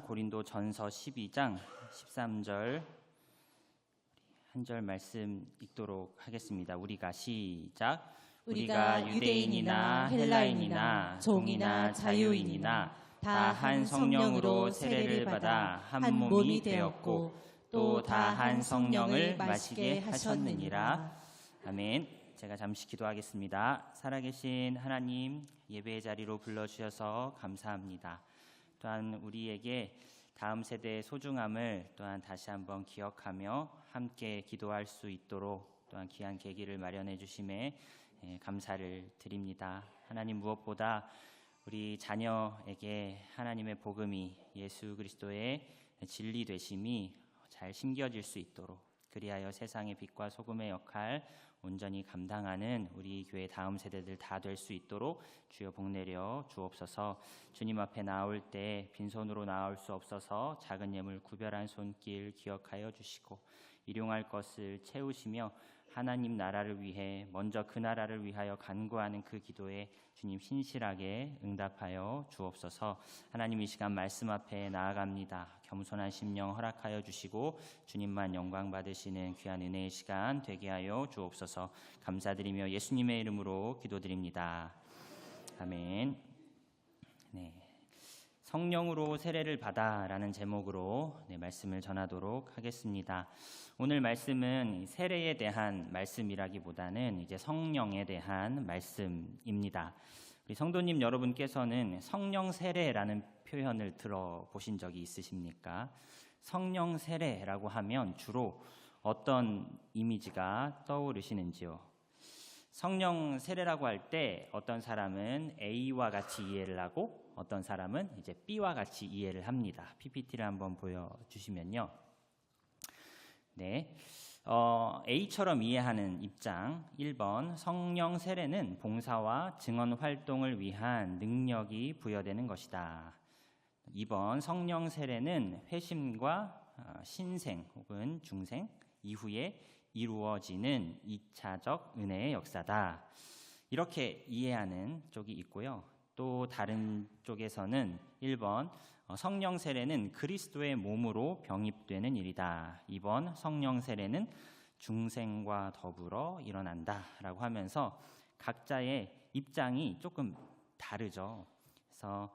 고린도전서 12장 13절 한 절 말씀 읽도록 하겠습니다. 우리가 시작. 우리가 유대인이나 헬라인이나 종이나 자유인이나 다 한 성령으로 세례를 받아 한 몸이 되었고 또 다 한 성령을 마시게 하셨느니라. 아멘. 제가 잠시 기도하겠습니다. 살아계신 하나님, 예배의 자리로 불러주셔서 감사합니다. 또한 우리에게 다음 세대의 소중함을 또한 다시 한번 기억하며 함께 기도할 수 있도록 또한 귀한 계기를 마련해 주심에 감사를 드립니다. 하나님, 무엇보다 우리 자녀에게 하나님의 복음이 예수 그리스도의 진리 되심이 잘 심겨질 수 있도록, 그리하여 세상의 빛과 소금의 역할 온전히 감당하는 우리 교회 다음 세대들 다 될 수 있도록 주여 복내려 주옵소서. 주님 앞에 나올 때 빈손으로 나올 수 없어서 작은 예물 구별한 손길 기억하여 주시고, 일용할 것을 채우시며 하나님 나라를 위해 먼저 그 나라를 위하여 간구하는 그 기도에 주님 신실하게 응답하여 주옵소서. 하나님, 이 시간 말씀 앞에 나아갑니다. 겸손한 심령 허락하여 주시고 주님만 영광 받으시는 귀한 은혜의 시간 되게 하여 주옵소서. 감사드리며 예수님의 이름으로 기도드립니다. 아멘. 네. 성령으로 세례를 받아라는 제목으로 말씀을 전하도록 하겠습니다. 오늘 말씀은 세례에 대한 말씀이라기보다는 이제 성령에 대한 말씀입니다. 우리 성도님 여러분께서는 성령 세례라는 표현을 들어보신 적이 있으십니까? 성령 세례라고 하면 주로 어떤 이미지가 떠오르시는지요? 성령 세례라고 할 때 어떤 사람은 A와 같이 이해를 하고 어떤 사람은 이제 B와 같이 이해를 합니다. PPT를 한번 보여주시면요. 네, A처럼 이해하는 입장 1번, 성령 세례는 봉사와 증언 활동을 위한 능력이 부여되는 것이다. 2번, 성령 세례는 회심과 신생 혹은 중생 이후에 이루어지는 2차적 은혜의 역사다. 이렇게 이해하는 쪽이 있고요. 또 다른 쪽에서는 1번, 성령 세례는 그리스도의 몸으로 병입되는 일이다. 2번, 성령 세례는 중생과 더불어 일어난다 라고 하면서 각자의 입장이 조금 다르죠. 그래서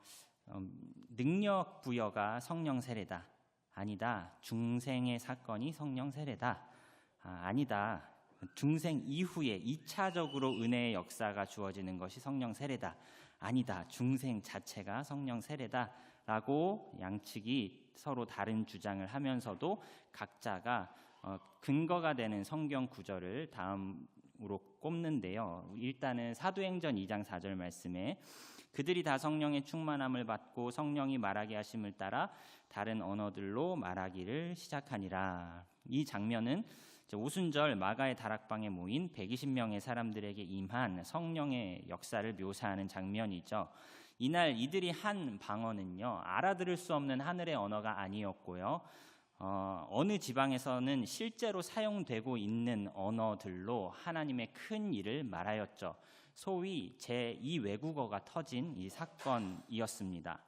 능력 부여가 성령 세례다. 아니다. 중생의 사건이 성령 세례다. 아니다. 중생 이후에 2차적으로 은혜의 역사가 주어지는 것이 성령 세례다. 아니다. 중생 자체가 성령 세례다. 라고 양측이 서로 다른 주장을 하면서도 각자가 근거가 되는 성경 구절을 다음으로 꼽는데요. 일단은 사도행전 2장 4절 말씀에 그들이 다 성령의 충만함을 받고 성령이 말하게 하심을 따라 다른 언어들로 말하기를 시작하니라. 이 장면은 오순절 마가의 다락방에 모인 120명의 사람들에게 임한 성령의 역사를 묘사하는 장면이죠. 이날 이들이 한 방언은요, 알아들을 수 없는 하늘의 언어가 아니었고요. 어느 지방에서는 실제로 사용되고 있는 언어들로 하나님의 큰 일을 말하였죠. 소위 제2 외국어가 터진 이 사건이었습니다.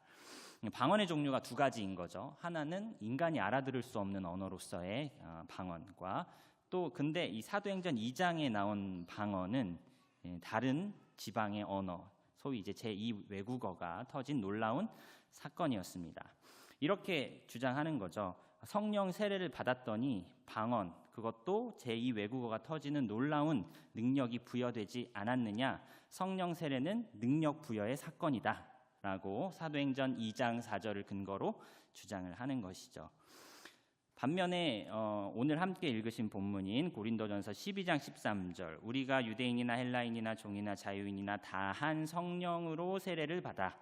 방언의 종류가 두 가지인 거죠. 하나는 인간이 알아들을 수 없는 언어로서의 방언과 또 근데 이 사도행전 2장에 나온 방언은 다른 지방의 언어, 소위 이제 제2 외국어가 터진 놀라운 사건이었습니다. 이렇게 주장하는 거죠. 성령 세례를 받았더니 방언, 그것도 제2 외국어가 터지는 놀라운 능력이 부여되지 않았느냐? 성령 세례는 능력 부여의 사건이다 라고 사도행전 2장 4절을 근거로 주장을 하는 것이죠. 반면에 오늘 함께 읽으신 본문인 고린도전서 12장 13절, 우리가 유대인이나 헬라인이나 종이나 자유인이나 다 한 성령으로 세례를 받아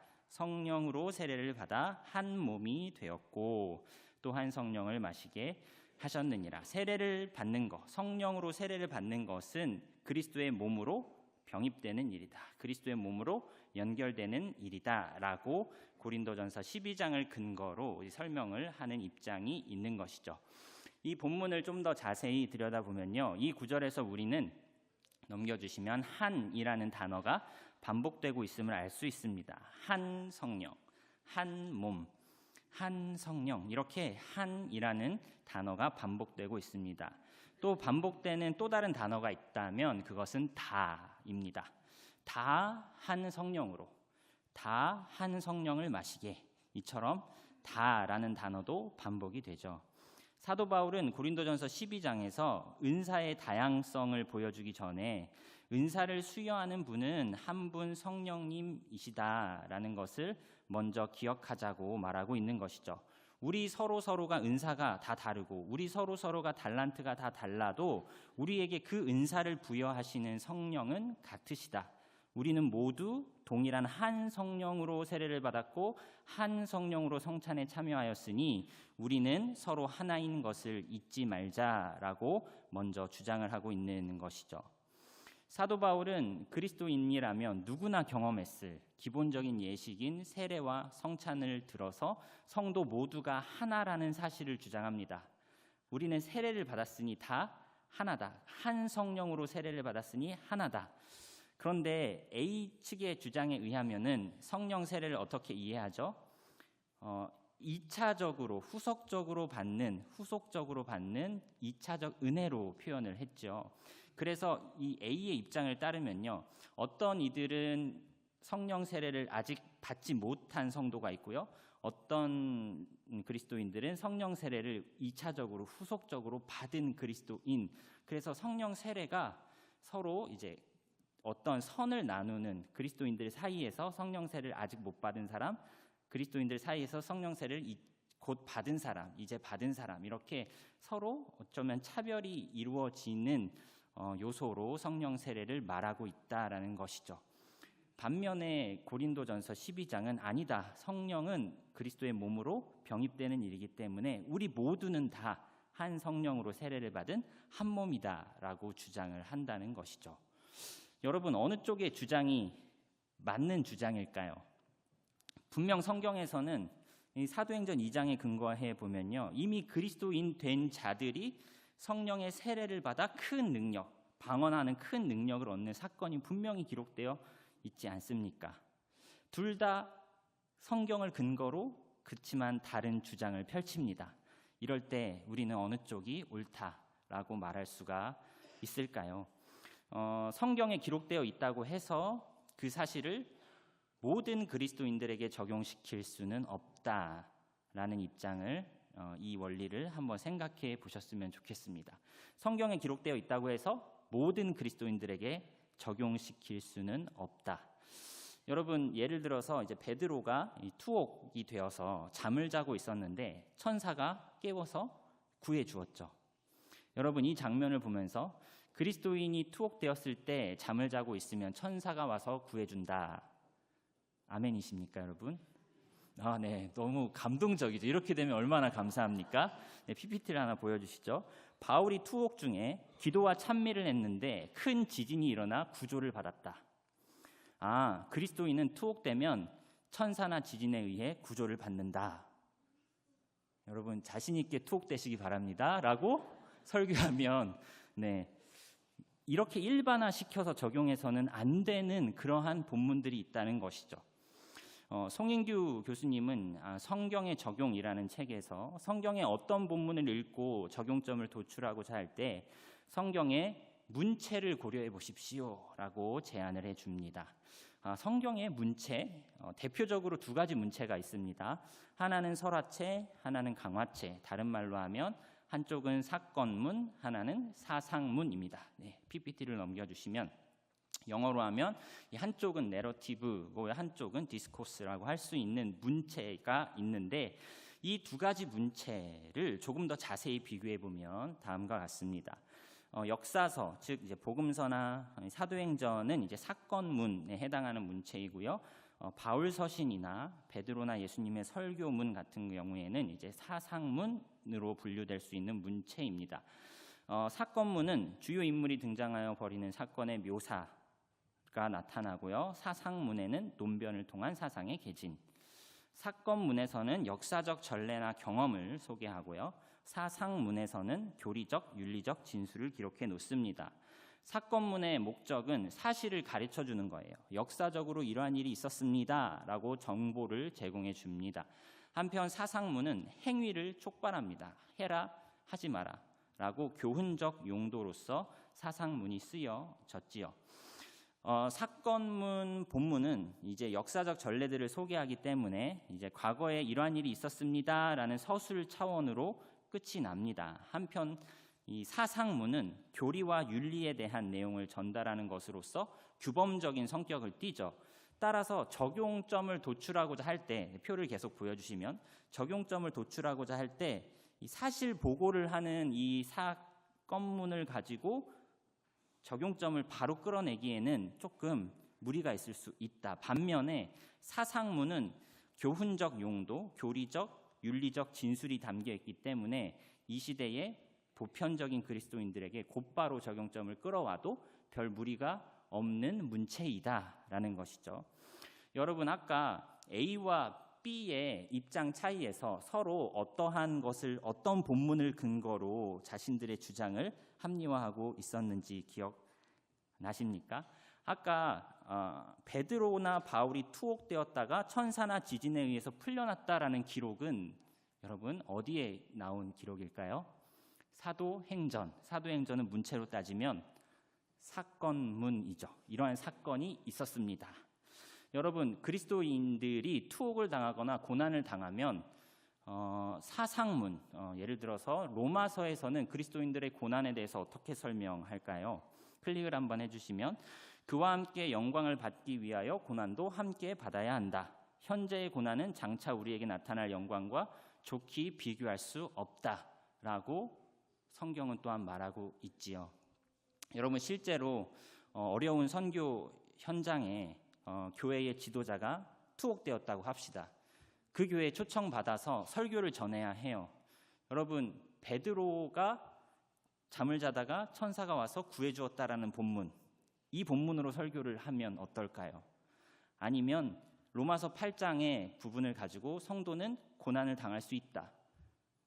한 몸이 되었고 또 한 성령을 마시게 하셨느니라. 세례를 받는 것, 성령으로 세례를 받는 것은 그리스도의 몸으로 병입되는 일이다. 그리스도의 몸으로 연결되는 일이다 라고 고린도전서 12장을 근거로 설명을 하는 입장이 있는 것이죠. 이 본문을 좀 더 자세히 들여다보면요, 이 구절에서 우리는 넘겨주시면 한이라는 단어가 반복되고 있음을 알 수 있습니다. 한 성령, 한 몸. 한 성령, 이렇게 한이라는 단어가 반복되고 있습니다. 또 반복되는 또 다른 단어가 있다면 그것은 다입니다. 다 한 성령으로, 다 한 성령을 마시게, 이처럼 다라는 단어도 반복이 되죠. 사도 바울은 고린도전서 12장에서 은사의 다양성을 보여주기 전에 은사를 수여하는 분은 한 분 성령님이시다라는 것을 먼저 기억하자고 말하고 있는 것이죠. 우리 서로가 은사가 다 다르고 우리 서로가 달란트가 다 달라도 우리에게 그 은사를 부여하시는 성령은 같으시다. 우리는 모두 동일한 한 성령으로 세례를 받았고 한 성령으로 성찬에 참여하였으니 우리는 서로 하나인 것을 잊지 말자라고 먼저 주장을 하고 있는 것이죠. 사도 바울은 그리스도인이라면 누구나 경험했을 기본적인 예식인 세례와 성찬을 들어서 성도 모두가 하나라는 사실을 주장합니다. 우리는 세례를 받았으니 다 하나다. 한 성령으로 세례를 받았으니 하나다. 그런데 A 측의 주장에 의하면은 성령 세례를 어떻게 이해하죠? 2차적으로 후속적으로 받는 2차적 은혜로 표현을 했죠. 그래서 이 A의 입장을 따르면요, 어떤 이들은 성령 세례를 아직 받지 못한 성도가 있고요, 어떤 그리스도인들은 성령 세례를 2차적으로 후속적으로 받은 그리스도인. 그래서 성령 세례가 서로 이제 어떤 선을 나누는, 그리스도인들 사이에서 성령 세례를 아직 못 받은 사람, 그리스도인들 사이에서 성령 세례를 곧 받은 사람, 이제 받은 사람, 이렇게 서로 어쩌면 차별이 이루어지는 요소로 성령 세례를 말하고 있다라는 것이죠. 반면에 고린도전서 12장은 아니다. 성령은 그리스도의 몸으로 병입되는 일이기 때문에 우리 모두는 다 한 성령으로 세례를 받은 한 몸이다라고 주장을 한다는 것이죠. 여러분, 어느 쪽의 주장이 맞는 주장일까요? 분명 성경에서는 이 사도행전 2장에 근거해 보면요, 이미 그리스도인 된 자들이 성령의 세례를 받아 큰 능력, 방언하는 큰 능력을 얻는 사건이 분명히 기록되어 있지 않습니까? 둘 다 성경을 근거로 그렇지만 다른 주장을 펼칩니다. 이럴 때 우리는 어느 쪽이 옳다라고 말할 수가 있을까요? 성경에 기록되어 있다고 해서 그 사실을 모든 그리스도인들에게 적용시킬 수는 없다라는 입장을, 이 원리를 한번 생각해 보셨으면 좋겠습니다. 성경에 기록되어 있다고 해서 모든 그리스도인들에게 적용시킬 수는 없다. 여러분, 예를 들어서 이제 베드로가 투옥이 되어서 잠을 자고 있었는데 천사가 깨워서 구해 주었죠. 여러분, 이 장면을 보면서 그리스도인이 투옥되었을 때 잠을 자고 있으면 천사가 와서 구해준다. 아멘이십니까, 여러분? 네, 너무 감동적이죠. 이렇게 되면 얼마나 감사합니까? 네, PPT를 하나 보여주시죠. 바울이 투옥 중에 기도와 찬미를 했는데 큰 지진이 일어나 구조를 받았다. 그리스도인은 투옥되면 천사나 지진에 의해 구조를 받는다. 여러분, 자신 있게 투옥되시기 바랍니다. 라고 설교하면, 네, 이렇게 일반화시켜서 적용해서는 안 되는 그러한 본문들이 있다는 것이죠. 송인규 교수님은 성경의 적용이라는 책에서 성경의 어떤 본문을 읽고 적용점을 도출하고자 할 때 성경의 문체를 고려해 보십시오라고 제안을 해줍니다. 성경의 문체, 대표적으로 두 가지 문체가 있습니다. 하나는 설화체, 하나는 강화체. 다른 말로 하면 한쪽은 사건문, 하나는 사상문입니다. 네, PPT를 넘겨주시면 영어로 하면 이 한쪽은 내러티브, 한쪽은 디스코스라고 할 수 있는 문체가 있는데 이 두 가지 문체를 조금 더 자세히 비교해 보면 다음과 같습니다. 역사서, 즉 이제 복음서나 사도행전은 이제 사건문에 해당하는 문체이고요. 바울 서신이나 베드로나 예수님의 설교문 같은 경우에는 이제 사상문으로 분류될 수 있는 문체입니다. 사건문은 주요 인물이 등장하여 벌이는 사건의 묘사가 나타나고요. 사상문에는 논변을 통한 사상의 개진. 사건문에서는 역사적 전례나 경험을 소개하고요. 사상문에서는 교리적, 윤리적 진술을 기록해 놓습니다. 사건문의 목적은 사실을 가르쳐 주는 거예요. 역사적으로 이러한 일이 있었습니다 라고 정보를 제공해 줍니다. 한편 사상문은 행위를 촉발합니다. 해라, 하지 마라 라고 교훈적 용도로서 사상문이 쓰여졌지요. 사건문 본문은 이제 역사적 전례들을 소개하기 때문에 이제 과거에 이러한 일이 있었습니다라는 서술 차원으로 끝이 납니다. 한편 이 사상문은 교리와 윤리에 대한 내용을 전달하는 것으로서 규범적인 성격을 띠죠. 따라서 적용점을 도출하고자 할 때, 표를 계속 보여주시면 적용점을 도출하고자 할 때 이 사실 보고를 하는 이 사건문을 가지고 적용점을 바로 끌어내기에는 조금 무리가 있을 수 있다. 반면에 사상문은 교훈적 용도, 교리적, 윤리적 진술이 담겨 있기 때문에 이 시대의 보편적인 그리스도인들에게 곧바로 적용점을 끌어와도 별 무리가 없는 문체이다라는 것이죠. 여러분, 아까 A와 B의 입장 차이에서 서로 어떤 본문을 근거로 자신들의 주장을 합리화하고 있었는지 기억나십니까? 아까 베드로나 바울이 투옥되었다가 천사나 지진에 의해서 풀려났다라는 기록은 여러분 어디에 나온 기록일까요? 사도행전은 문체로 따지면 사건문이죠. 이러한 사건이 있었습니다. 여러분, 그리스도인들이 투옥을 당하거나 고난을 당하면 사상문, 예를 들어서 로마서에서는 그리스도인들의 고난에 대해서 어떻게 설명할까요? 클릭을 한번 해주시면 그와 함께 영광을 받기 위하여 고난도 함께 받아야 한다. 현재의 고난은 장차 우리에게 나타날 영광과 좋게 비교할 수 없다라고 성경은 또한 말하고 있지요. 여러분, 실제로 어려운 선교 현장에 교회의 지도자가 투옥되었다고 합시다. 그 교회에 초청받아서 설교를 전해야 해요. 여러분, 베드로가 잠을 자다가 천사가 와서 구해주었다라는 본문, 이 본문으로 설교를 하면 어떨까요? 아니면 로마서 8장의 부분을 가지고 성도는 고난을 당할 수 있다,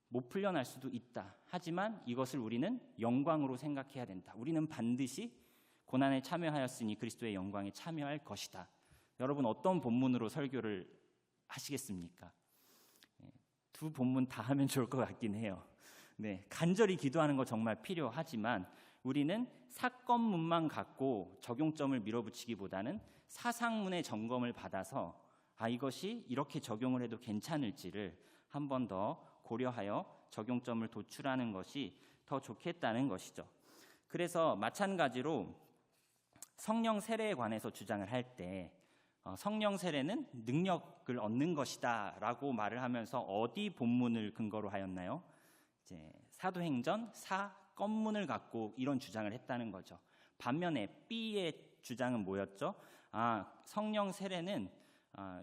못 풀려날 수도 있다. 하지만 이것을 우리는 영광으로 생각해야 된다. 우리는 반드시 고난에 참여하였으니 그리스도의 영광에 참여할 것이다. 여러분, 어떤 본문으로 설교를 하시겠습니까? 두 본문 다 하면 좋을 것 같긴 해요. 네, 간절히 기도하는 거 정말 필요하지만 우리는 사건문만 갖고 적용점을 밀어붙이기보다는 사상문의 점검을 받아서 이것이 이렇게 적용을 해도 괜찮을지를 한 번 더 고려하여 적용점을 도출하는 것이 더 좋겠다는 것이죠. 그래서 마찬가지로 성령 세례에 관해서 주장을 할 때 성령 세례는 능력을 얻는 것이다 라고 말을 하면서 어디 본문을 근거로 하였나요? 이제 사도행전 사건문을 갖고 이런 주장을 했다는 거죠. 반면에 B의 주장은 뭐였죠? 성령 세례는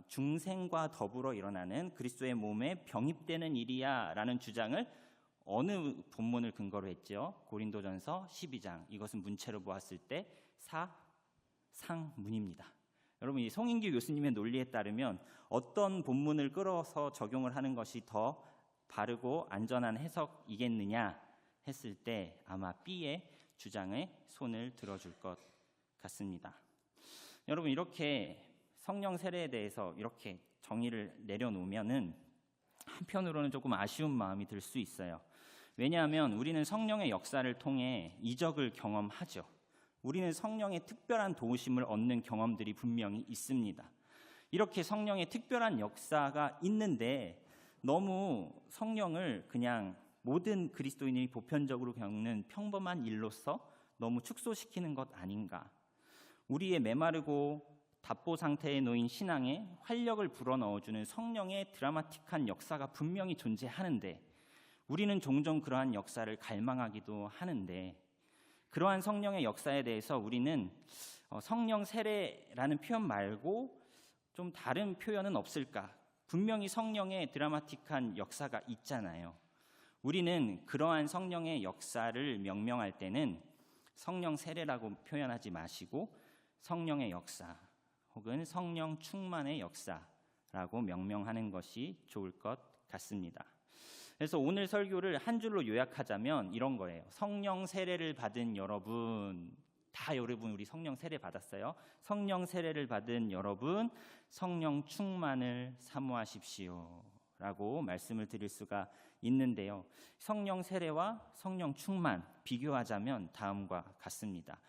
중생과 더불어 일어나는 그리스도의 몸에 병입되는 일이야 라는 주장을 어느 본문을 근거로 했죠? 고린도전서 12장. 이것은 문체로 보았을 때 사상문입니다. 여러분, 이 송인규 교수님의 논리에 따르면 어떤 본문을 끌어서 적용을 하는 것이 더 바르고 안전한 해석이겠느냐 했을 때 아마 B의 주장에 손을 들어줄 것 같습니다. 여러분, 이렇게 성령 세례에 대해서 이렇게 정의를 내려놓으면은 한편으로는 조금 아쉬운 마음이 들 수 있어요. 왜냐하면 우리는 성령의 역사를 통해 이적을 경험하죠. 우리는 성령의 특별한 도우심을 얻는 경험들이 분명히 있습니다. 이렇게 성령의 특별한 역사가 있는데 너무 성령을 그냥 모든 그리스도인이 보편적으로 겪는 평범한 일로서 너무 축소시키는 것 아닌가. 우리의 메마르고 답보 상태에 놓인 신앙에 활력을 불어넣어주는 성령의 드라마틱한 역사가 분명히 존재하는데 우리는 종종 그러한 역사를 갈망하기도 하는데 그러한 성령의 역사에 대해서 우리는 성령 세례라는 표현 말고 좀 다른 표현은 없을까? 분명히 성령의 드라마틱한 역사가 있잖아요. 우리는 그러한 성령의 역사를 명명할 때는 성령 세례라고 표현하지 마시고 성령의 역사 혹은 성령 충만의 역사라고 명명하는 것이 좋을 것 같습니다. 그래서 오늘 설교를 한 줄로 요약하자면 이런 거예요. 성령 세례를 받은 여러분, 여러분 우리 성령 세례 받았어요. 성령 세례를 받은 여러분, 성령 충만을 사모하십시오 라고 말씀을 드릴 수가 있는데요. 성령 세례와 성령 충만 비교하자면 다음과 같습니다.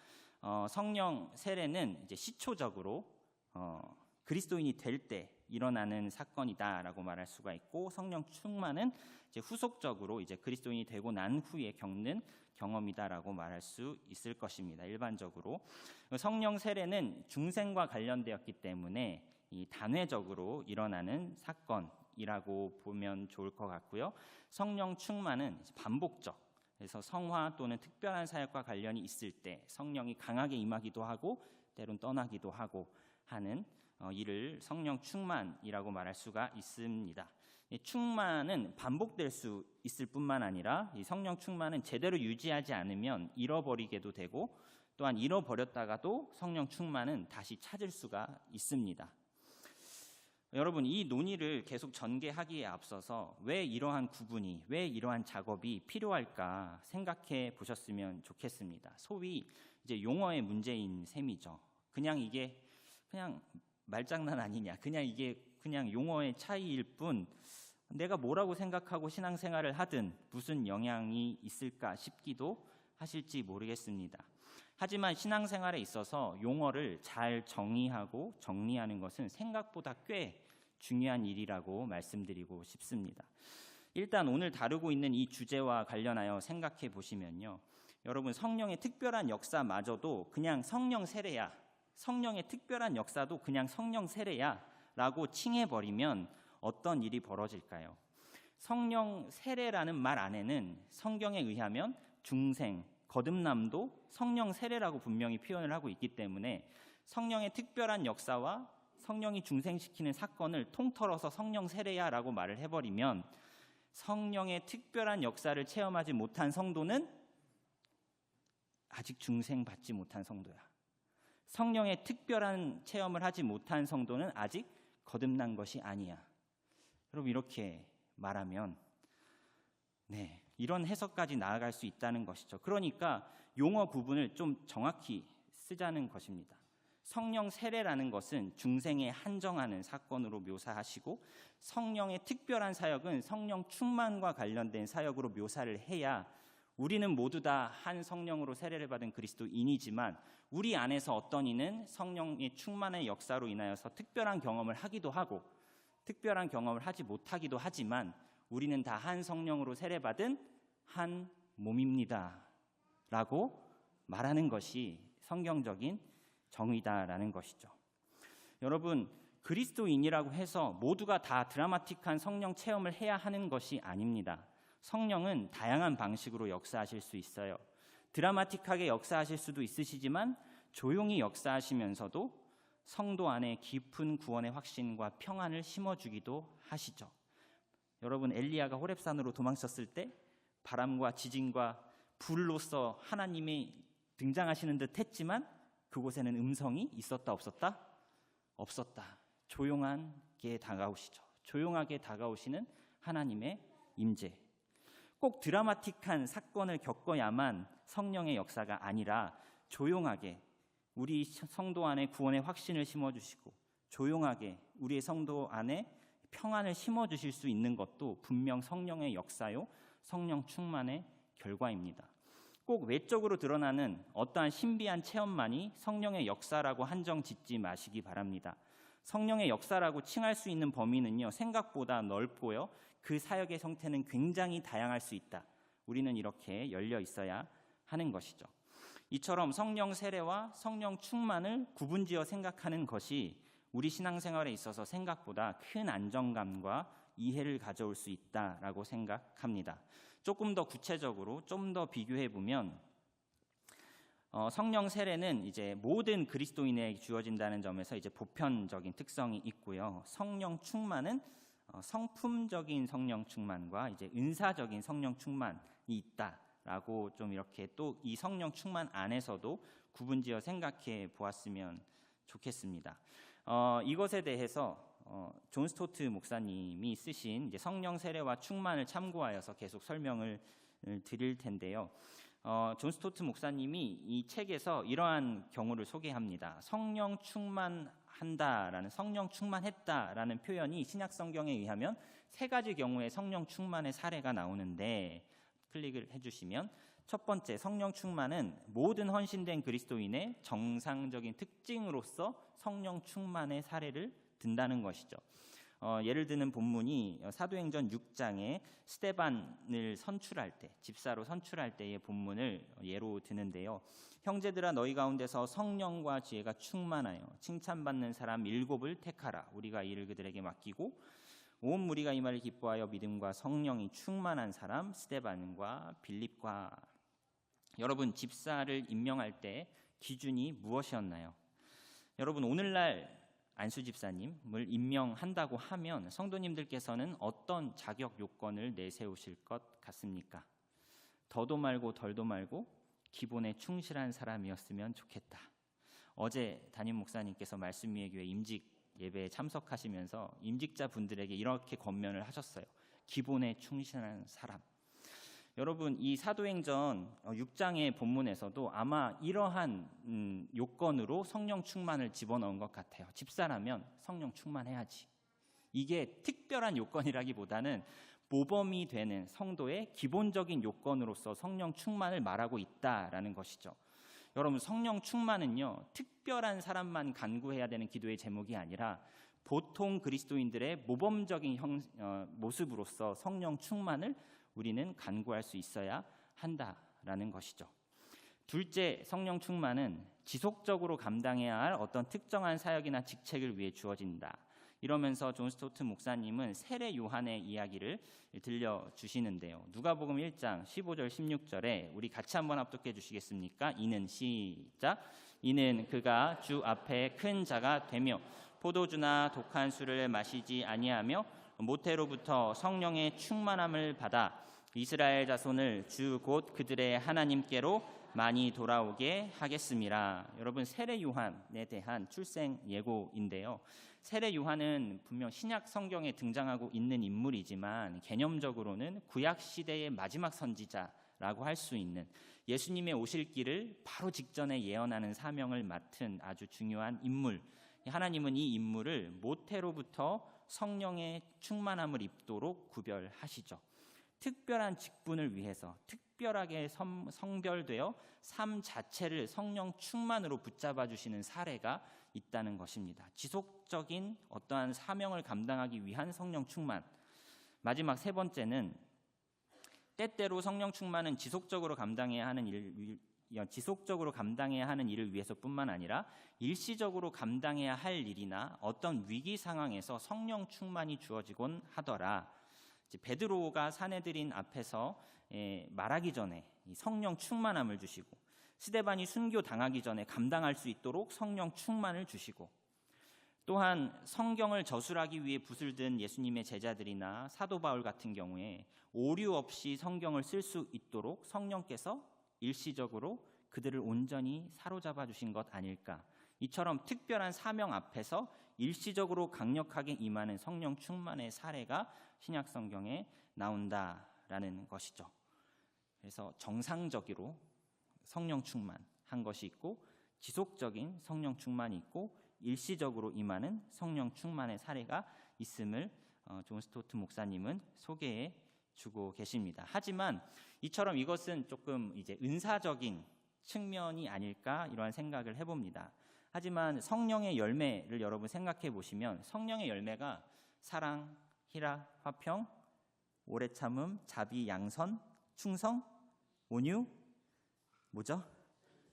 성령 세례는 이제 시초적으로 그리스도인이 될 때 일어나는 사건이다라고 말할 수가 있고, 성령 충만은 이제 후속적으로 이제 그리스도인이 되고 난 후에 겪는 경험이다라고 말할 수 있을 것입니다. 일반적으로 성령 세례는 중생과 관련되었기 때문에 이 단회적으로 일어나는 사건이라고 보면 좋을 것 같고요. 성령 충만은 반복적, 그래서 성화 또는 특별한 사역과 관련이 있을 때 성령이 강하게 임하기도 하고 때론 떠나기도 하고 하는 이를 성령 충만이라고 말할 수가 있습니다. 충만은 반복될 수 있을 뿐만 아니라 이 성령 충만은 제대로 유지하지 않으면 잃어버리게도 되고, 또한 잃어버렸다가도 성령 충만은 다시 찾을 수가 있습니다. 여러분, 이 논의를 계속 전개하기에 앞서서 왜 이러한 구분이, 왜 이러한 작업이 필요할까 생각해 보셨으면 좋겠습니다. 소위 이제 용어의 문제인 셈이죠. 이게 그냥 말장난 아니냐, 이게 그냥 용어의 차이일 뿐 내가 뭐라고 생각하고 신앙생활을 하든 무슨 영향이 있을까 싶기도 하실지 모르겠습니다. 하지만 신앙생활에 있어서 용어를 잘 정의하고 정리하는 것은 생각보다 꽤 중요한 일이라고 말씀드리고 싶습니다. 일단 오늘 다루고 있는 이 주제와 관련하여 생각해 보시면요, 여러분, 성령의 특별한 역사마저도 그냥 성령 세례야, 성령의 특별한 역사도 그냥 성령 세례야 라고 칭해버리면 어떤 일이 벌어질까요? 성령 세례라는 말 안에는 성경에 의하면 중생, 거듭남도 성령 세례라고 분명히 표현을 하고 있기 때문에 성령의 특별한 역사와 성령이 중생시키는 사건을 통틀어서 성령 세례야 라고 말을 해버리면 성령의 특별한 역사를 체험하지 못한 성도는 아직 중생받지 못한 성도야. 성령의 특별한 체험을 하지 못한 성도는 아직 거듭난 것이 아니야. 여러분, 이렇게 말하면 이런 해석까지 나아갈 수 있다는 것이죠. 그러니까 용어 구분을 좀 정확히 쓰자는 것입니다. 성령 세례라는 것은 중생에 한정하는 사건으로 묘사하시고, 성령의 특별한 사역은 성령 충만과 관련된 사역으로 묘사를 해야 우리는 모두 다 한 성령으로 세례를 받은 그리스도인이지만 우리 안에서 어떤 이는 성령의 충만의 역사로 인하여서 특별한 경험을 하기도 하고 특별한 경험을 하지 못하기도 하지만 우리는 다 한 성령으로 세례받은 한 몸입니다 라고 말하는 것이 성경적인 정의다라는 것이죠. 여러분, 그리스도인이라고 해서 모두가 다 드라마틱한 성령 체험을 해야 하는 것이 아닙니다. 성령은 다양한 방식으로 역사하실 수 있어요. 드라마틱하게 역사하실 수도 있으시지만 조용히 역사하시면서도 성도 안에 깊은 구원의 확신과 평안을 심어주기도 하시죠. 여러분, 엘리야가 호렙산으로 도망쳤을 때 바람과 지진과 불로서 하나님이 등장하시는 듯 했지만 그곳에는 음성이 있었다 없었다? 없었다. 조용하게 다가오시죠. 조용하게 다가오시는 하나님의 임재. 꼭 드라마틱한 사건을 겪어야만 성령의 역사가 아니라 조용하게 우리 성도 안에 구원의 확신을 심어주시고 조용하게 우리의 성도 안에 평안을 심어주실 수 있는 것도 분명 성령의 역사요, 성령 충만의 결과입니다. 꼭 외적으로 드러나는 어떠한 신비한 체험만이 성령의 역사라고 한정 짓지 마시기 바랍니다. 성령의 역사라고 칭할 수 있는 범위는요, 생각보다 넓고요, 그 사역의 형태는 굉장히 다양할 수 있다. 우리는 이렇게 열려 있어야 하는 것이죠. 이처럼 성령 세례와 성령 충만을 구분지어 생각하는 것이 우리 신앙생활에 있어서 생각보다 큰 안정감과 이해를 가져올 수 있다라고 생각합니다. 조금 더 구체적으로 좀 더 비교해 보면 성령 세례는 이제 모든 그리스도인에게 주어진다는 점에서 이제 보편적인 특성이 있고요. 성령 충만은 성품적인 성령 충만과 이제 은사적인 성령 충만이 있다라고 좀 이렇게 또 이 성령 충만 안에서도 구분지어 생각해 보았으면 좋겠습니다. 이것에 대해서 존 스토트 목사님이 쓰신 이제 성령 세례와 충만을 참고하여서 계속 설명을 드릴 텐데요. 존 스토트 목사님이 이 책에서 이러한 경우를 소개합니다. 성령 충만한 충만한다라는 성령 충만했다라는 표현이 신약 성경에 의하면 세 가지 경우의 성령 충만의 사례가 나오는데 클릭을 해주시면 첫 번째 성령 충만은 모든 헌신된 그리스도인의 정상적인 특징으로서 성령 충만의 사례를 든다는 것이죠. 예를 드는 본문이 사도행전 6장에 스데반을 선출할 때, 집사로 선출할 때의 본문을 예로 드는데요. 형제들아 너희 가운데서 성령과 지혜가 충만하여 칭찬받는 사람 7을 택하라. 우리가 이를 그들에게 맡기고 온 무리가 이 말을 기뻐하여 믿음과 성령이 충만한 사람 스데반과 빌립과. 여러분, 집사를 임명할 때 기준이 무엇이었나요? 여러분, 오늘날 안수 집사님을 임명한다고 하면 성도님들께서는 어떤 자격 요건을 내세우실 것 같습니까? 더도 말고 덜도 말고 기본에 충실한 사람이었으면 좋겠다. 어제 담임 목사님께서 말씀 위의 교회 임직 예배에 참석하시면서 임직자 분들에게 이렇게 권면을 하셨어요. 기본에 충실한 사람. 여러분, 이 사도행전 6장의 본문에서도 아마 이러한 요건으로 성령 충만을 집어넣은 것 같아요. 집사라면 성령 충만해야지. 이게 특별한 요건이라기보다는 모범이 되는 성도의 기본적인 요건으로서 성령 충만을 말하고 있다라는 것이죠. 여러분, 성령 충만은요, 특별한 사람만 간구해야 되는 기도의 제목이 아니라 보통 그리스도인들의 모범적인 모습으로서 성령 충만을 우리는 간구할 수 있어야 한다라는 것이죠. 둘째, 성령 충만은 지속적으로 감당해야 할 어떤 특정한 사역이나 직책을 위해 주어진다. 이러면서 존 스토트 목사님은 세례 요한의 이야기를 들려주시는데요. 누가복음 1장 15절 16절에 우리 같이 한번 합독해 주시겠습니까? 이는 시작. 이는 그가 주 앞에 큰 자가 되며 포도주나 독한 술을 마시지 아니하며 모태로부터 성령의 충만함을 받아 이스라엘 자손을 주 곧 그들의 하나님께로 많이 돌아오게 하겠습니다. 여러분, 세례 요한에 대한 출생 예고인데요. 세례 요한은 분명 신약 성경에 등장하고 있는 인물이지만 개념적으로는 구약 시대의 마지막 선지자라고 할 수 있는 예수님의 오실 길을 바로 직전에 예언하는 사명을 맡은 아주 중요한 인물. 하나님은 이 인물을 모태로부터 성령의 충만함을 입도록 구별하시죠. 특별한 직분을 위해서 특별하게 성별되어 삶 자체를 성령 충만으로 붙잡아 주시는 사례가 있다는 것입니다. 지속적인 어떠한 사명을 감당하기 위한 성령 충만. 마지막 세 번째는 때때로 성령 충만은 지속적으로 감당해야 하는 일을 위해서뿐만 아니라 일시적으로 감당해야 할 일이나 어떤 위기 상황에서 성령 충만이 주어지곤 하더라. 베드로가 사내들인 앞에서 말하기 전에 성령 충만함을 주시고 스데반이 순교 당하기 전에 감당할 수 있도록 성령 충만을 주시고 또한 성경을 저술하기 위해 붓을 든 예수님의 제자들이나 사도 바울 같은 경우에 오류 없이 성경을 쓸 수 있도록 성령께서 일시적으로 그들을 온전히 사로잡아 주신 것 아닐까. 이처럼 특별한 사명 앞에서 일시적으로 강력하게 임하는 성령 충만의 사례가 신약 성경에 나온다라는 것이죠. 그래서 정상적으로 성령 충만한 것이 있고 지속적인 성령 충만이 있고 일시적으로 임하는 성령 충만의 사례가 있음을 존 스토트 목사님은 소개해 주고 계십니다. 하지만 이처럼 이것은 조금 이제 은사적인 측면이 아닐까 이러한 생각을 해봅니다. 하지만 성령의 열매를 여러분 생각해 보시면 성령의 열매가 사랑, 희락, 화평, 오래 참음, 자비, 양선, 충성, 온유, 뭐죠?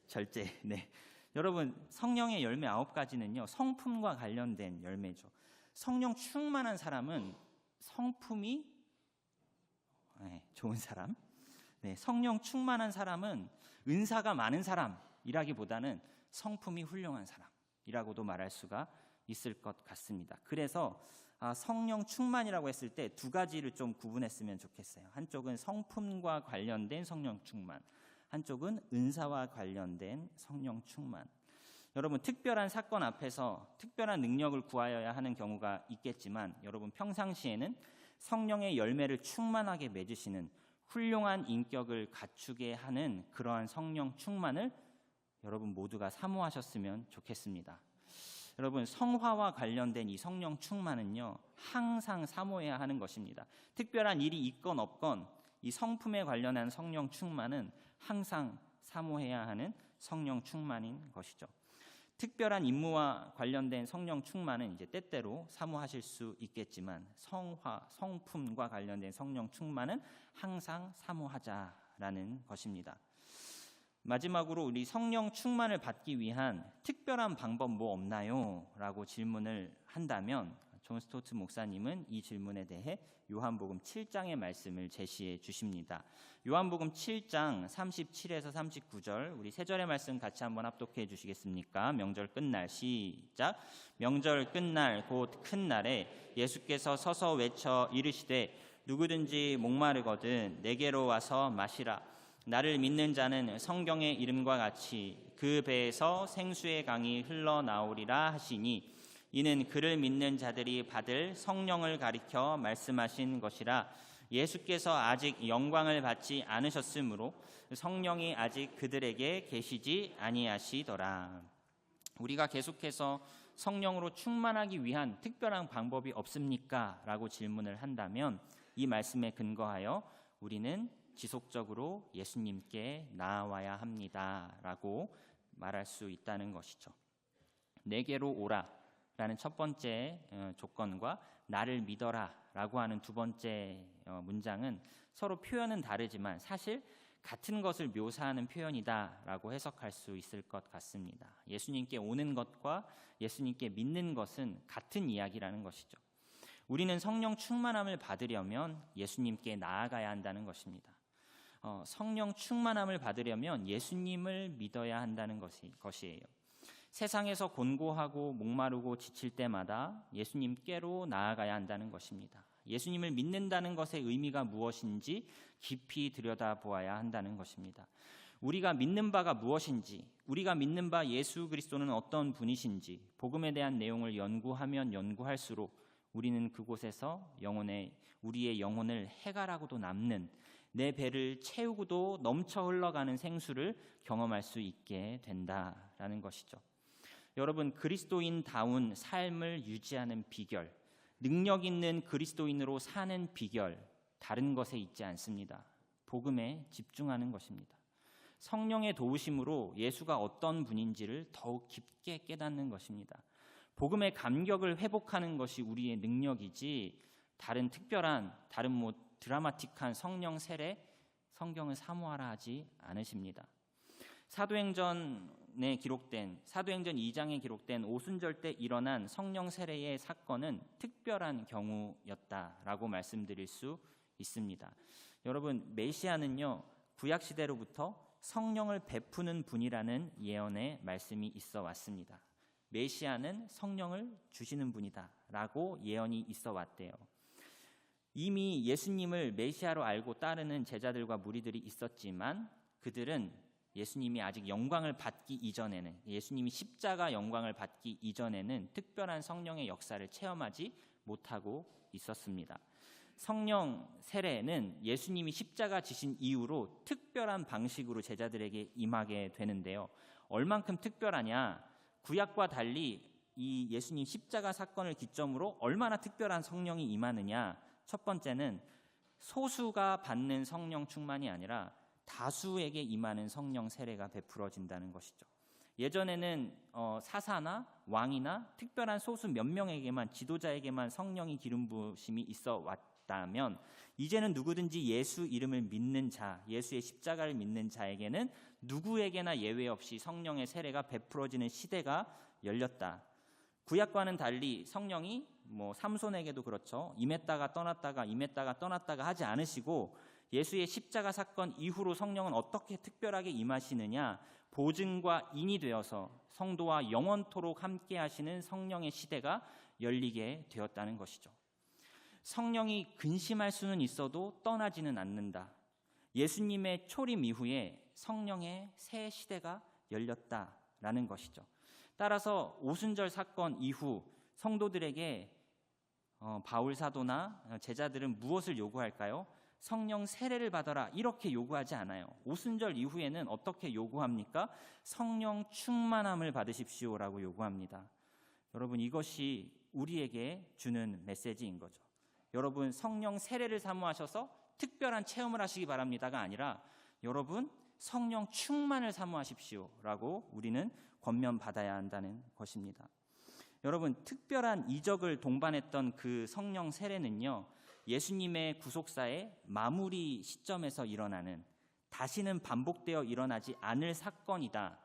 절제. 네. 여러분, 성령의 열매 9가지는요. 성품과 관련된 열매죠. 성령 충만한 사람은 성품이 좋은 사람. 네, 성령 충만한 사람은 은사가 많은 사람이라기보다는 성품이 훌륭한 사람이라고도 말할 수가 있을 것 같습니다. 그래서 성령 충만이라고 했을 때 2가지를 좀 구분했으면 좋겠어요. 한쪽은 성품과 관련된 성령 충만, 한쪽은 은사와 관련된 성령 충만. 여러분, 특별한 사건 앞에서 특별한 능력을 구하여야 하는 경우가 있겠지만 여러분 평상시에는 성령의 열매를 충만하게 맺으시는 훌륭한 인격을 갖추게 하는 그러한 성령 충만을 여러분 모두가 사모하셨으면 좋겠습니다. 여러분, 성화와 관련된 이 성령 충만은요, 항상 사모해야 하는 것입니다. 특별한 일이 있건 없건 이 성품에 관련한 성령 충만은 항상 사모해야 하는 성령 충만인 것이죠. 특별한 임무와 관련된 성령 충만은 이제 때때로 사모하실 수 있겠지만 성화, 성품과 관련된 성령 충만은 항상 사모하자라는 것입니다. 마지막으로 우리 성령 충만을 받기 위한 특별한 방법 뭐 없나요? 라고 질문을 한다면 존 스토트 목사님은 이 질문에 대해 요한복음 7장의 말씀을 제시해 주십니다. 요한복음 7장 37에서 39절, 우리 세 절의 말씀 같이 한번 합독해 주시겠습니까? 명절 끝날, 시작. 명절 끝날 곧 큰 날에 예수께서 서서 외쳐 이르시되 누구든지 목마르거든 내게로 와서 마시라. 나를 믿는 자는 성경의 이름과 같이 그 배에서 생수의 강이 흘러나오리라 하시니 이는 그를 믿는 자들이 받을 성령을 가리켜 말씀하신 것이라. 예수께서 아직 영광을 받지 않으셨으므로 성령이 아직 그들에게 계시지 아니하시더라. 우리가 계속해서 성령으로 충만하기 위한 특별한 방법이 없습니까? 라고 질문을 한다면 이 말씀에 근거하여 우리는 지속적으로 예수님께 나아와야 합니다 라고 말할 수 있다는 것이죠. 내게로 오라 라는 첫 번째 조건과 나를 믿어라 라고 하는 두 번째 문장은 서로 표현은 다르지만 사실 같은 것을 묘사하는 표현이다 라고 해석할 수 있을 것 같습니다. 예수님께 오는 것과 예수님께 믿는 것은 같은 이야기라는 것이죠. 우리는 성령 충만함을 받으려면 예수님께 나아가야 한다는 것입니다. 성령 충만함을 받으려면 예수님을 믿어야 한다는 것이에요. 세상에서 곤고하고 목마르고 지칠 때마다 예수님께로 나아가야 한다는 것입니다. 예수님을 믿는다는 것의 의미가 무엇인지 깊이 들여다보아야 한다는 것입니다. 우리가 믿는 바가 무엇인지, 우리가 믿는 바 예수 그리스도는 어떤 분이신지 복음에 대한 내용을 연구하면 연구할수록 우리는 그곳에서 우리의 영혼을 해갈하고도 남는, 내 배를 채우고도 넘쳐 흘러가는 생수를 경험할 수 있게 된다라는 것이죠. 여러분, 그리스도인다운 삶을 유지하는 비결, 능력 있는 그리스도인으로 사는 비결, 다른 것에 있지 않습니다. 복음에 집중하는 것입니다. 성령의 도우심으로 예수가 어떤 분인지를 더욱 깊게 깨닫는 것입니다. 복음의 감격을 회복하는 것이 우리의 능력이지 다른 특별한, 드라마틱한 성령 세례, 성경을 사모하라 하지 않으십니다. 사도행전 2장에 기록된 오순절 때 일어난 성령 세례의 사건은 특별한 경우였다라고 말씀드릴 수 있습니다. 여러분, 메시아는요, 구약 시대로부터 성령을 베푸는 분이라는 예언의 말씀이 있어 왔습니다. 메시아는 성령을 주시는 분이다라고 예언이 있어 왔대요. 이미 예수님을 메시아로 알고 따르는 제자들과 무리들이 있었지만 그들은 예수님이 아직 영광을 받기 이전에는, 예수님이 십자가 영광을 받기 이전에는 특별한 성령의 역사를 체험하지 못하고 있었습니다. 성령 세례는 예수님이 십자가 지신 이후로 특별한 방식으로 제자들에게 임하게 되는데요. 얼만큼 특별하냐? 구약과 달리 이 예수님 십자가 사건을 기점으로 얼마나 특별한 성령이 임하느냐? 첫 번째는 소수가 받는 성령 충만이 아니라 다수에게 임하는 성령 세례가 베풀어진다는 것이죠. 예전에는 사사나 왕이나 특별한 소수 몇 명에게만, 지도자에게만 성령이 기름 부으심이 있어 왔다면 이제는 누구든지 예수 이름을 믿는 자, 예수의 십자가를 믿는 자에게는 누구에게나 예외 없이 성령의 세례가 베풀어지는 시대가 열렸다. 구약과는 달리 성령이 삼손에게도 그렇죠. 임했다가 떠났다가 하지 않으시고 예수의 십자가 사건 이후로 성령은 어떻게 특별하게 임하시느냐? 보증과 인이 되어서 성도와 영원토록 함께 하시는 성령의 시대가 열리게 되었다는 것이죠. 성령이 근심할 수는 있어도 떠나지는 않는다. 예수님의 초림 이후에 성령의 새 시대가 열렸다라는 것이죠. 따라서 오순절 사건 이후 성도들에게 바울 사도나 제자들은 무엇을 요구할까요? 성령 세례를 받아라, 이렇게 요구하지 않아요. 오순절 이후에는 어떻게 요구합니까? 성령 충만함을 받으십시오라고 요구합니다. 여러분, 이것이 우리에게 주는 메시지인 거죠. 여러분, 성령 세례를 사모하셔서 특별한 체험을 하시기 바랍니다가 아니라 여러분, 성령 충만을 사모하십시오라고 우리는 권면받아야 한다는 것입니다. 여러분, 특별한 이적을 동반했던 그 성령 세례는요, 예수님의 구속사의 마무리 시점에서 일어나는, 다시는 반복되어 일어나지 않을 사건이다.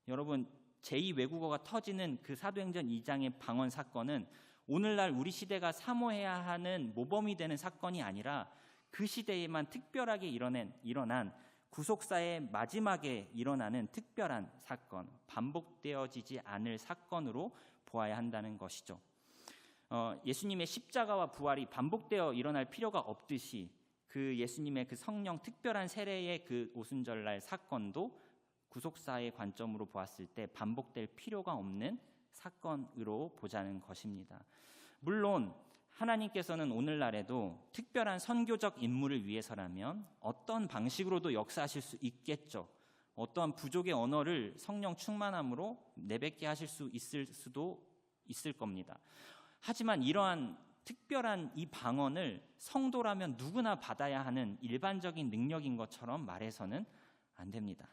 여러분, 제2외국어가 터지는 그 사도행전 2장의 방언 사건은 오늘날 우리 시대가 사모해야 하는 모범이 되는 사건이 아니라 그 시대에만 특별하게 일어난 구속사의 마지막에 일어나는 특별한 사건, 반복되어지지 않을 사건으로 보아야 한다는 것이죠. 예수님의 십자가와 부활이 반복되어 일어날 필요가 없듯이 그 예수님의 그 성령 특별한 세례의 그 오순절날 사건도 구속사의 관점으로 보았을 때 반복될 필요가 없는 사건으로 보자는 것입니다. 물론 하나님께서는 오늘날에도 특별한 선교적 임무를 위해서라면 어떤 방식으로도 역사하실 수 있겠죠. 어떠한 부족의 언어를 성령 충만함으로 내뱉게 하실 수 있을 겁니다. 하지만 이러한 특별한 이 방언을 성도라면 누구나 받아야 하는 일반적인 능력인 것처럼 말해서는 안 됩니다.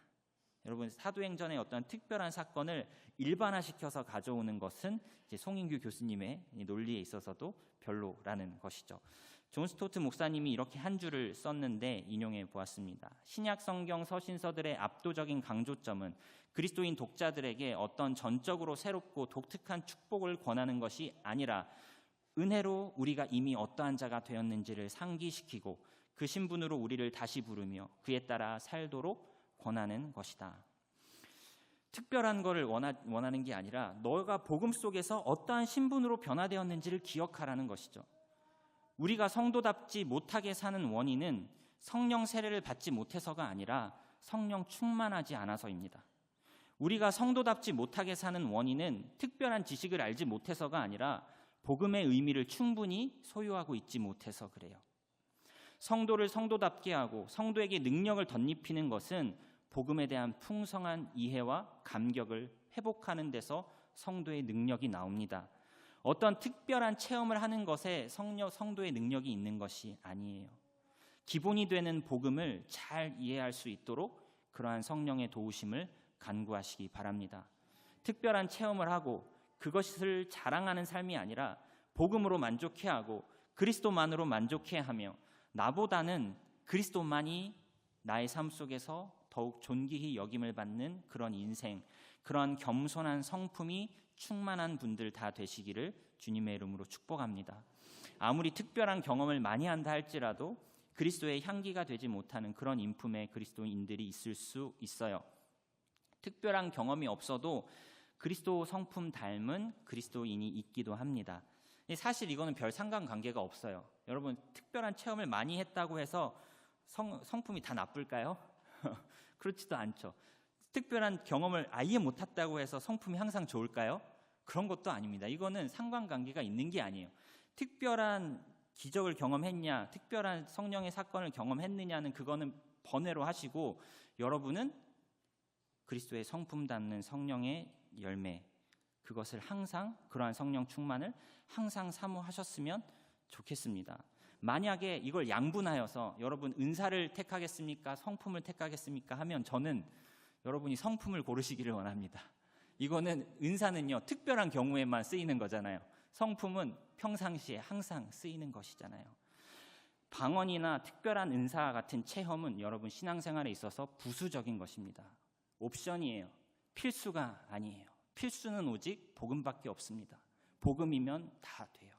여러분, 사도행전의 어떤 특별한 사건을 일반화시켜서 가져오는 것은 이제 송인규 교수님의 논리에 있어서도 별로라는 것이죠. 존 스토트 목사님이 이렇게 한 줄을 썼는데 인용해 보았습니다. 신약 성경 서신서들의 압도적인 강조점은 그리스도인 독자들에게 어떤 전적으로 새롭고 독특한 축복을 권하는 것이 아니라 은혜로 우리가 이미 어떠한 자가 되었는지를 상기시키고 그 신분으로 우리를 다시 부르며 그에 따라 살도록 권하는 것이다. 특별한 것을 원하는 게 아니라 너가 복음 속에서 어떠한 신분으로 변화되었는지를 기억하라는 것이죠. 우리가 성도답지 못하게 사는 원인은 성령 세례를 받지 못해서가 아니라 성령 충만하지 않아서입니다. 우리가 성도답지 못하게 사는 원인은 특별한 지식을 알지 못해서가 아니라 복음의 의미를 충분히 소유하고 있지 못해서 그래요. 성도를 성도답게 하고 성도에게 능력을 덧입히는 것은 복음에 대한 풍성한 이해와 감격을 회복하는 데서 성도의 능력이 나옵니다. 어떤 특별한 체험을 하는 것에 성도의 능력이 있는 것이 아니에요. 기본이 되는 복음을 잘 이해할 수 있도록 그러한 성령의 도우심을 간구하시기 바랍니다. 특별한 체험을 하고 그것을 자랑하는 삶이 아니라 복음으로 만족해하고 그리스도만으로 만족해하며 나보다는 그리스도만이 나의 삶 속에서 더욱 존귀히 여김을 받는 그런 인생, 그런 겸손한 성품이 충만한 분들 다 되시기를 주님의 이름으로 축복합니다. 아무리 특별한 경험을 많이 한다 할지라도 그리스도의 향기가 되지 못하는 그런 인품의 그리스도인들이 있을 수 있어요. 특별한 경험이 없어도 그리스도 성품 닮은 그리스도인이 있기도 합니다. 사실 이거는 별 상관관계가 없어요. 여러분, 특별한 체험을 많이 했다고 해서 성품이 다 나쁠까요? 그렇지도 않죠. 특별한 경험을 아예 못했다고 해서 성품이 항상 좋을까요? 그런 것도 아닙니다. 이거는 상관관계가 있는 게 아니에요. 특별한 기적을 경험했냐, 특별한 성령의 사건을 경험했느냐는 그거는 번외로 하시고 여러분은 그리스도의 성품 닮는 성령의 열매, 그것을 항상 그러한 성령 충만을 항상 사모하셨으면 좋겠습니다. 만약에 이걸 양분하여서 여러분 은사를 택하겠습니까? 성품을 택하겠습니까? 하면 저는 여러분이 성품을 고르시기를 원합니다. 이거는 은사는요, 특별한 경우에만 쓰이는 거잖아요. 성품은 평상시에 항상 쓰이는 것이잖아요. 방언이나 특별한 은사 같은 체험은 여러분 신앙생활에 있어서 부수적인 것입니다. 옵션이에요. 필수가 아니에요. 필수는 오직 복음밖에 없습니다. 복음이면 다 돼요.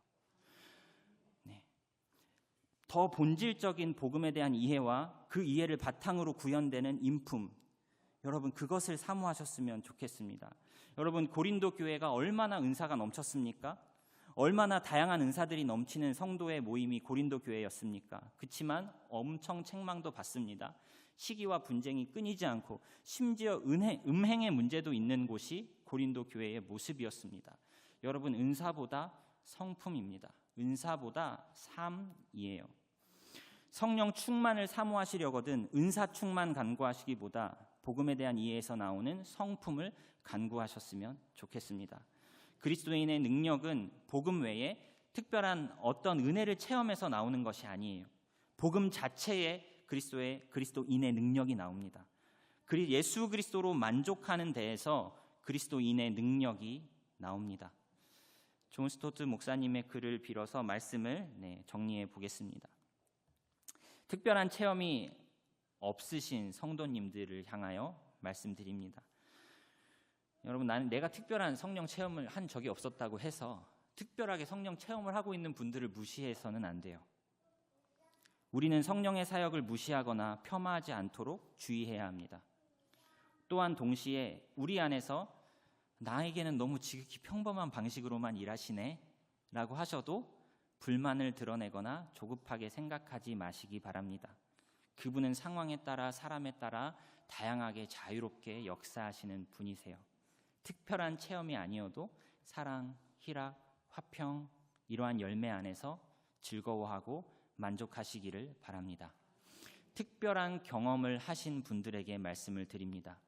더 본질적인 복음에 대한 이해와 그 이해를 바탕으로 구현되는 인품, 여러분 그것을 사모하셨으면 좋겠습니다. 여러분, 고린도 교회가 얼마나 은사가 넘쳤습니까? 얼마나 다양한 은사들이 넘치는 성도의 모임이 고린도 교회였습니까? 그렇지만 엄청 책망도 받습니다. 시기와 분쟁이 끊이지 않고 심지어 음행의 문제도 있는 곳이 고린도 교회의 모습이었습니다. 여러분, 은사보다 성품입니다. 은사보다 삶이에요. 성령 충만을 사모하시려거든 은사 충만 간구하시기보다 복음에 대한 이해에서 나오는 성품을 간구하셨으면 좋겠습니다. 그리스도인의 능력은 복음 외에 특별한 어떤 은혜를 체험해서 나오는 것이 아니에요. 복음 자체에 그리스도인의 능력이 나옵니다. 예수 그리스도로 만족하는 데에서 그리스도인의 능력이 나옵니다. 존 스토트 목사님의 글을 빌어서 말씀을 정리해 보겠습니다. 특별한 체험이 없으신 성도님들을 향하여 말씀드립니다. 여러분, 내가 특별한 성령 체험을 한 적이 없었다고 해서 특별하게 성령 체험을 하고 있는 분들을 무시해서는 안 돼요. 우리는 성령의 사역을 무시하거나 폄하하지 않도록 주의해야 합니다. 또한 동시에 우리 안에서 나에게는 너무 지극히 평범한 방식으로만 일하시네 라고 하셔도 불만을 드러내거나 조급하게 생각하지 마시기 바랍니다. 그분은 상황에 따라 사람에 따라 다양하게 자유롭게 역사하시는 분이세요. 특별한 체험이 아니어도 사랑, 희락, 화평 이러한 열매 안에서 즐거워하고 만족하시기를 바랍니다. 특별한 경험을 하신 분들에게 말씀을 드립니다.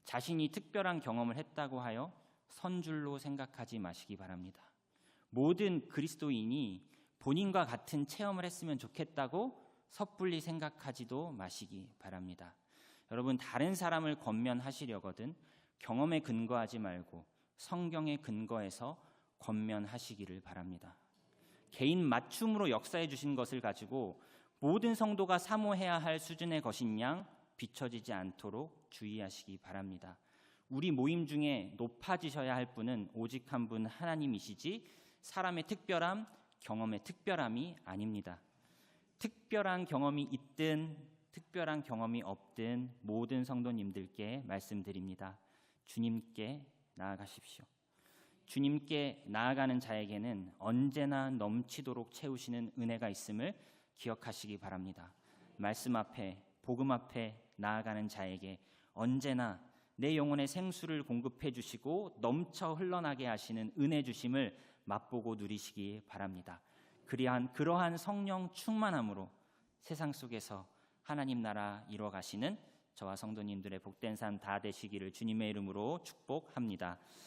자신이 특별한 경험을 했다고 하여 선줄로 생각하지 마시기 바랍니다. 모든 그리스도인이 본인과 같은 체험을 했으면 좋겠다고 섣불리 생각하지도 마시기 바랍니다. 여러분, 다른 사람을 권면하시려거든 경험에 근거하지 말고 성경에 근거해서 권면하시기를 바랍니다. 개인 맞춤으로 역사해 주신 것을 가지고 모든 성도가 사모해야 할 수준의 것인 양 비춰지지 않도록 주의하시기 바랍니다. 우리 모임 중에 높아지셔야 할 분은 오직 한 분 하나님이시지 사람의 특별함, 경험의 특별함이 아닙니다. 특별한 경험이 있든 특별한 경험이 없든 모든 성도님들께 말씀드립니다. 주님께 나아가십시오. 주님께 나아가는 자에게는 언제나 넘치도록 채우시는 은혜가 있음을 기억하시기 바랍니다. 말씀 앞에, 복음 앞에 나아가는 자에게 언제나 내 영혼의 생수를 공급해 주시고 넘쳐 흘러나게 하시는 은혜 주심을 맛보고 누리시기 바랍니다. 그러한 성령 충만함으로 세상 속에서 하나님 나라 이루어가시는 저와 성도님들의 복된 삶 다 되시기를 주님의 이름으로 축복합니다.